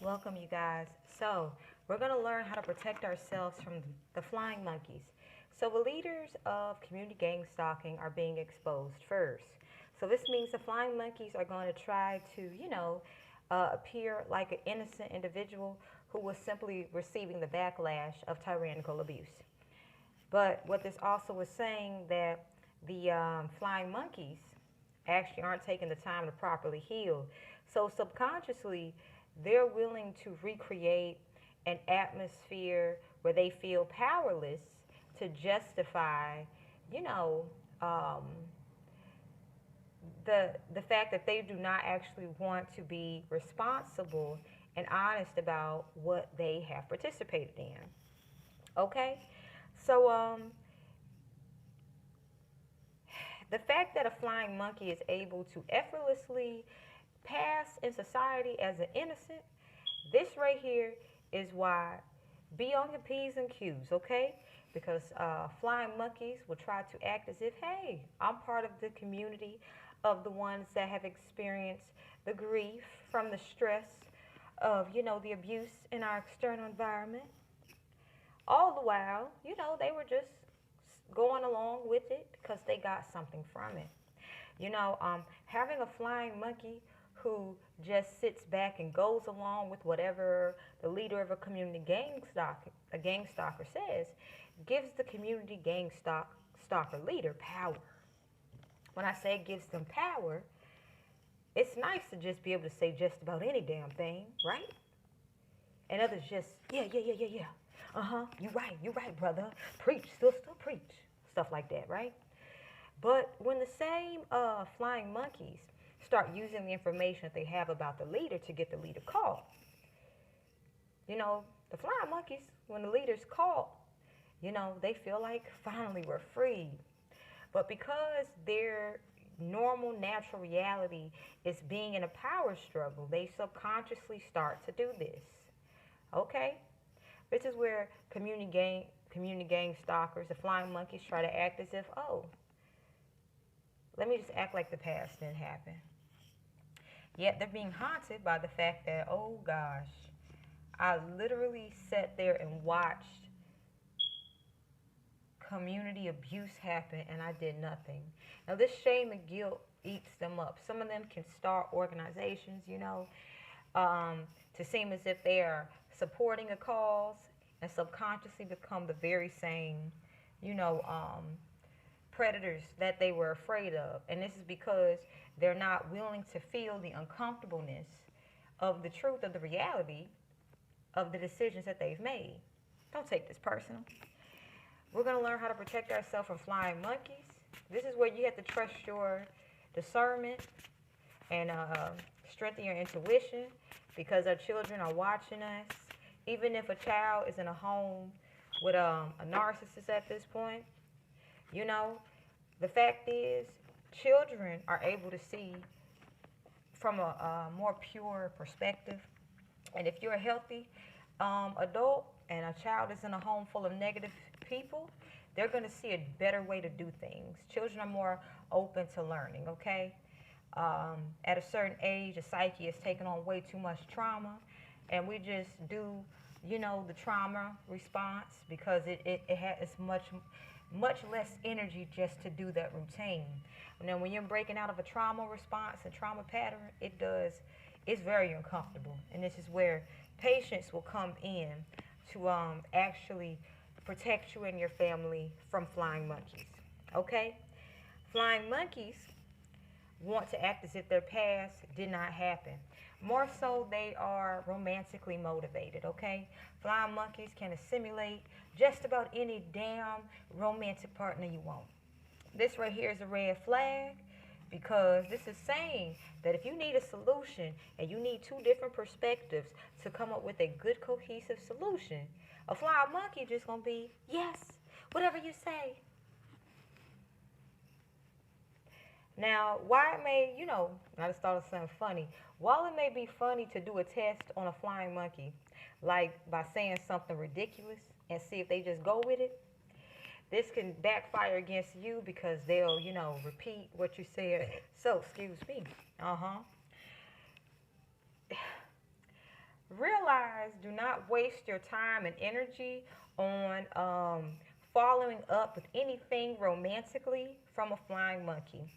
Welcome, you guys. So, we're going to learn how to protect ourselves from the flying monkeys. So, the leaders of community gang stalking are being exposed first. So, this means the flying monkeys are going to try to, appear like an innocent individual who was simply receiving the backlash of tyrannical abuse. But what this also is saying that the flying monkeys actually aren't taking the time to properly heal. So subconsciously, they're willing to recreate an atmosphere where they feel powerless to justify, you know, um, the fact that they do not actually want to be responsible and honest about what they have participated in. Okay, so the fact that a flying monkey is able to effortlessly pass in society as an innocent, this right here is why be on your P's and Q's, okay? Because flying monkeys will try to act as if, hey, I'm part of the community of the ones that have experienced the grief from the stress of, the abuse in our external environment. All the while, they were just going along with it because they got something from it. Having a flying monkey who just sits back and goes along with whatever the leader of a community gang stalker says, gives the community stalker leader power. When I say it gives them power, it's nice to just be able to say just about any damn thing, right? And others just, yeah, yeah, yeah, yeah, yeah. Uh-huh, you right, brother. Preach, still preach. Stuff like that, right? But when the same flying monkeys start using the information that they have about the leader to get the leader caught, the flying monkeys, when the leader's caught, they feel like finally we're free. But because their normal, natural reality is being in a power struggle, they subconsciously start to do this. Okay? This is where community gang stalkers, the flying monkeys, try to act as if, oh, let me just act like the past didn't happen. Yet they're being haunted by the fact that, oh gosh, I literally sat there and watched community abuse happen and I did nothing. Now, this shame and guilt eats them up. Some of them can start organizations, to seem as if they are supporting a cause and subconsciously become the very same, you know, um, predators that they were afraid of. And this is because they're not willing to feel the uncomfortableness of the truth of the reality of the decisions that they've made. Don't take this personal. We're going to learn how to protect ourselves from flying monkeys. This is where you have to trust your discernment and strengthen your intuition because our children are watching us. Even if a child is in a home with a narcissist at this point, the fact is children are able to see from a more pure perspective. And if you're a healthy adult and a child is in a home full of negative people, they're going to see a better way to do things. Children are more open to learning, okay? At a certain age, the psyche has taken on way too much trauma, and we just do, the trauma response because it has much less energy just to do that routine. And then when you're breaking out of a trauma response and trauma pattern, it's very uncomfortable. And this is where patience will come in to actually protect you and your family from flying monkeys. Okay? Flying monkeys want to act as if their past did not happen. More so, they are romantically motivated, okay? Flying monkeys can assimilate just about any damn romantic partner you want. This right here is a red flag because this is saying that if you need a solution and you need two different perspectives to come up with a good cohesive solution, a flying monkey just gonna be, yes, whatever you say. Now, why it may, I just thought of something funny. While it may be funny to do a test on a flying monkey, like by saying something ridiculous and see if they just go with it, this can backfire against you because they'll, repeat what you said. So, excuse me. Real guys, do not waste your time and energy on following up with anything romantically from a flying monkey.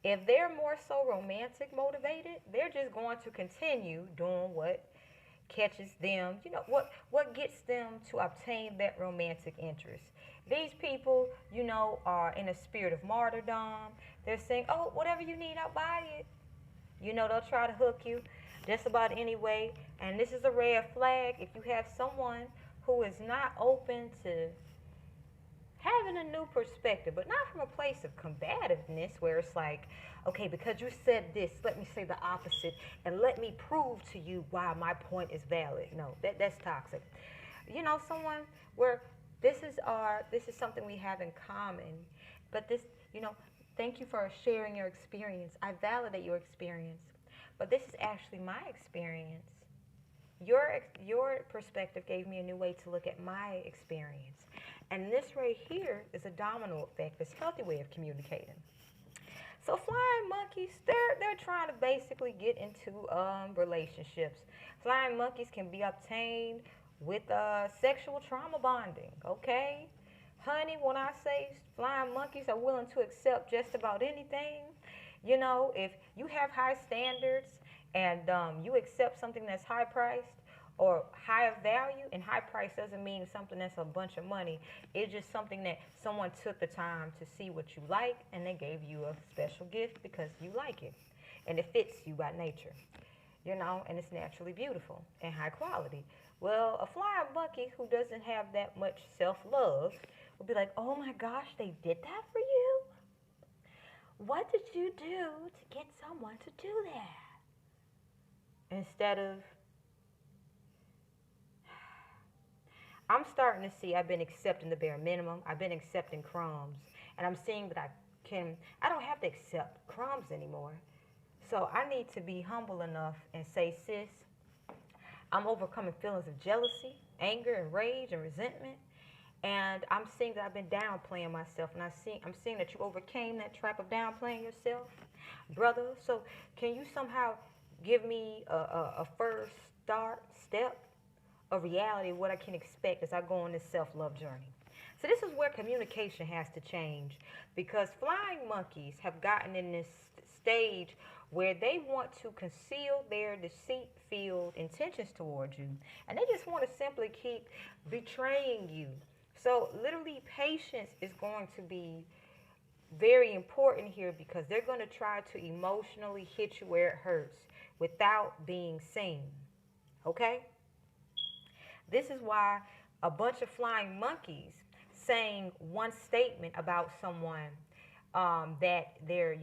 If they're more so romantic motivated, they're just going to continue doing what catches them, what gets them to obtain that romantic interest. These people, are in a spirit of martyrdom. They're saying, oh, whatever you need, I'll buy it. They'll try to hook you just about any way. And this is a red flag if you have someone who is not open to having a new perspective, but not from a place of combativeness where it's like, okay, because you said this, let me say the opposite, and let me prove to you why my point is valid. No, that's toxic. Someone where this is something we have in common, but this, thank you for sharing your experience. I validate your experience, but this is actually my experience. Your perspective gave me a new way to look at my experience. And this right here is a domino effect, this healthy way of communicating. So flying monkeys, they're trying to basically get into relationships. Flying monkeys can be obtained with sexual trauma bonding, okay? Honey, when I say flying monkeys are willing to accept just about anything, if you have high standards and you accept something that's high priced or high of value, and high price doesn't mean something that's a bunch of money. It's just something that someone took the time to see what you like and they gave you a special gift because you like it and it fits you by nature, and it's naturally beautiful and high quality. Well, a flying monkey who doesn't have that much self-love will be like, oh my gosh, they did that for you? What did you do to get someone to do that? Instead of, I'm starting to see I've been accepting the bare minimum. I've been accepting crumbs. And I'm seeing that I don't have to accept crumbs anymore. So I need to be humble enough and say, sis, I'm overcoming feelings of jealousy, anger, and rage, and resentment. And I'm seeing that I've been downplaying myself. And I'm seeing that you overcame that trap of downplaying yourself, brother. So can you somehow give me a first step of reality of what I can expect as I go on this self-love journey? So this is where communication has to change, because flying monkeys have gotten in this stage where they want to conceal their deceit-filled intentions towards you. And they just want to simply keep betraying you. So literally patience is going to be very important here, because they're going to try to emotionally hit you where it hurts without being seen. Okay? This is why a bunch of flying monkeys saying one statement about someone that they're,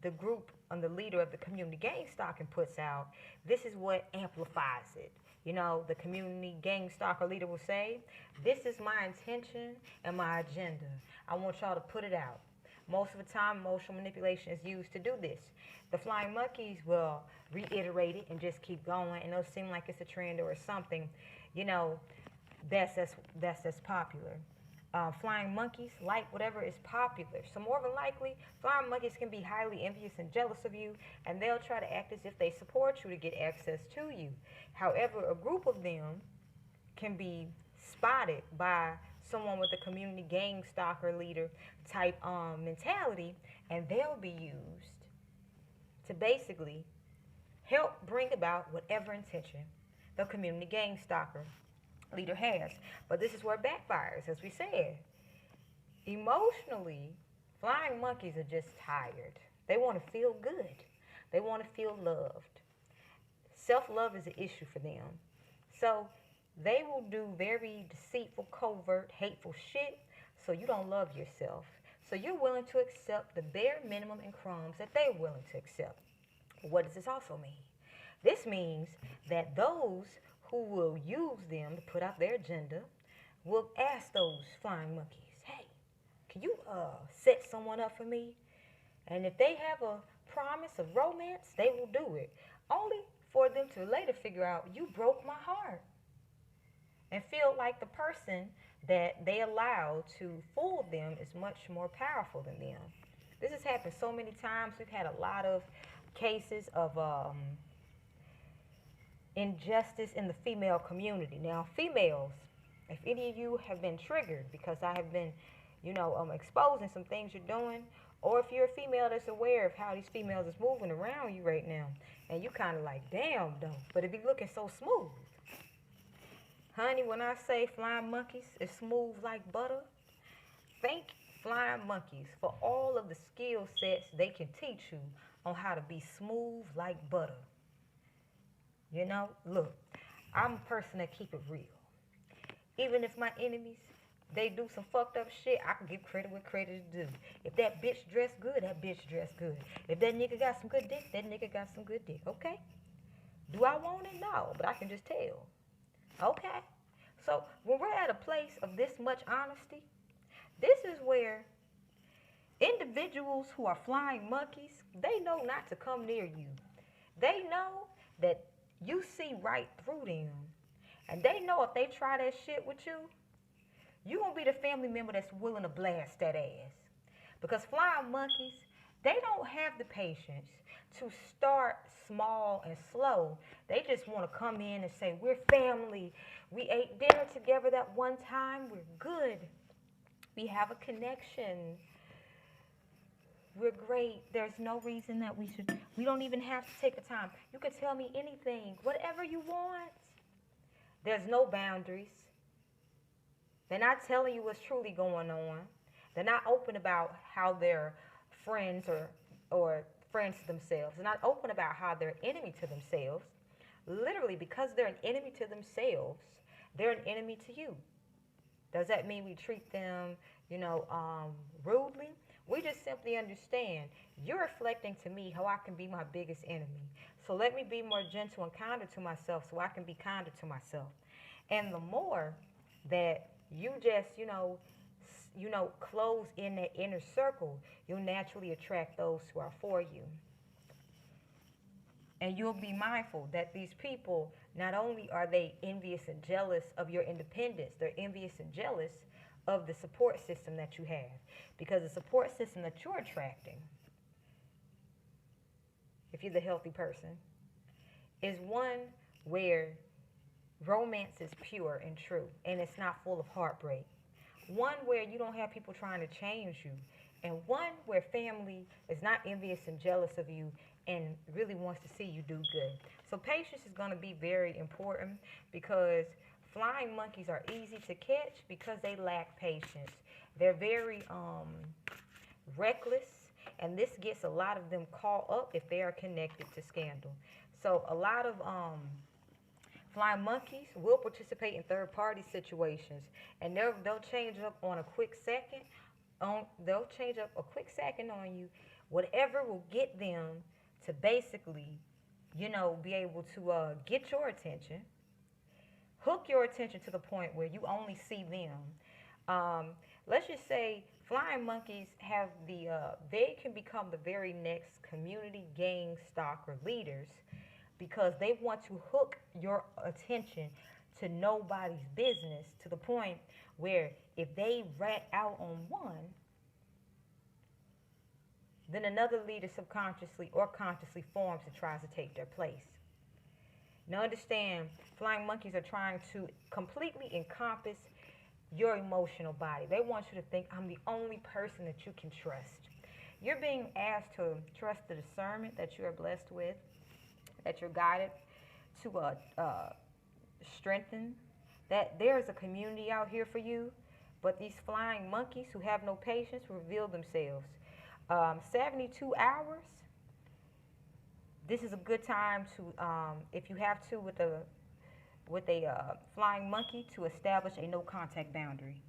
the group and the leader of the community gang stalking puts out, this is what amplifies it. The community gang stalker leader will say, this is my intention and my agenda. I want y'all to put it out. Most of the time, emotional manipulation is used to do this. The flying monkeys will reiterate it and just keep going, and it'll seem like it's a trend or something, that's popular. Flying monkeys like whatever is popular. So more than likely, flying monkeys can be highly envious and jealous of you, and they'll try to act as if they support you to get access to you. However, a group of them can be spotted by someone with a community gang stalker leader type mentality, and they'll be used to basically help bring about whatever intention the community gang stalker leader has. But this is where it backfires, as we said. Emotionally, flying monkeys are just tired. They want to feel good. They want to feel loved. Self-love is an issue for them. So they will do very deceitful, covert, hateful shit so you don't love yourself. So you're willing to accept the bare minimum and crumbs that they're willing to accept. What does this also mean? This means that those who will use them to put out their agenda will ask those flying monkeys, hey, can you set someone up for me? And if they have a promise of romance, they will do it. Only for them to later figure out, you broke my heart. And feel like the person that they allow to fool them is much more powerful than them. This has happened so many times. We've had a lot of cases of injustice in the female community. Now, females, if any of you have been triggered because I have been, exposing some things you're doing, or if you're a female that's aware of how these females is moving around you right now, and you kind of like, damn, though, but it be looking so smooth. Honey, when I say flying monkeys is smooth like butter, thank flying monkeys for all of the skill sets they can teach you on how to be smooth like butter. Look, I'm a person that keep it real. Even if my enemies, they do some fucked up shit, I can give credit where credit is due. If that bitch dressed good, that bitch dressed good. If that nigga got some good dick, that nigga got some good dick, okay? Do I want it? No, but I can just tell. Okay? So when we're at a place of this much honesty, this is where individuals who are flying monkeys, they know not to come near you. They know that you see right through them. And they know if they try that shit with you, you gonna be the family member that's willing to blast that ass. Because flying monkeys, they don't have the patience to start small and slow. They just want to come in and say, we're family. We ate dinner together that one time. We're good. We have a connection. We're great. There's no reason that we don't even have to take the time. You can tell me anything, whatever you want. There's no boundaries. They're not telling you what's truly going on. They're not open about how they're friends or friends to themselves. They're not open about how they're enemy to themselves. Literally, because they're an enemy to themselves, they're an enemy to you. Does that mean we treat them, rudely? We just simply understand you're reflecting to me how I can be my biggest enemy. So let me be more gentle and kinder to myself so I can be kinder to myself. And the more that you just, close in that inner circle, you'll naturally attract those who are for you. And you'll be mindful that these people, not only are they envious and jealous of your independence, they're envious and jealous of the support system that you have. Because the support system that you're attracting, if you're the healthy person, is one where romance is pure and true, and it's not full of heartbreak. One where you don't have people trying to change you, and one where family is not envious and jealous of you and really wants to see you do good. So patience is going to be very important because flying monkeys are easy to catch because they lack patience. They're very reckless, and this gets a lot of them caught up if they are connected to scandal. So a lot of flying monkeys will participate in third-party situations, and they'll change up on a quick second. They'll change up a quick second on you, whatever will get them to basically, be able to get your attention, hook your attention to the point where you only see them. Let's just say flying monkeys have they can become the very next community gang stalker leaders because they want to hook your attention to nobody's business to the point where if they rat out on one, then another leader subconsciously or consciously forms and tries to take their place. Now understand, flying monkeys are trying to completely encompass your emotional body. They want you to think, I'm the only person that you can trust. You're being asked to trust the discernment that you are blessed with, that you're guided to strengthen, that there is a community out here for you, but these flying monkeys who have no patience reveal themselves. 72 hours, this is a good time to, if you have to with a flying monkey, to establish a no contact boundary.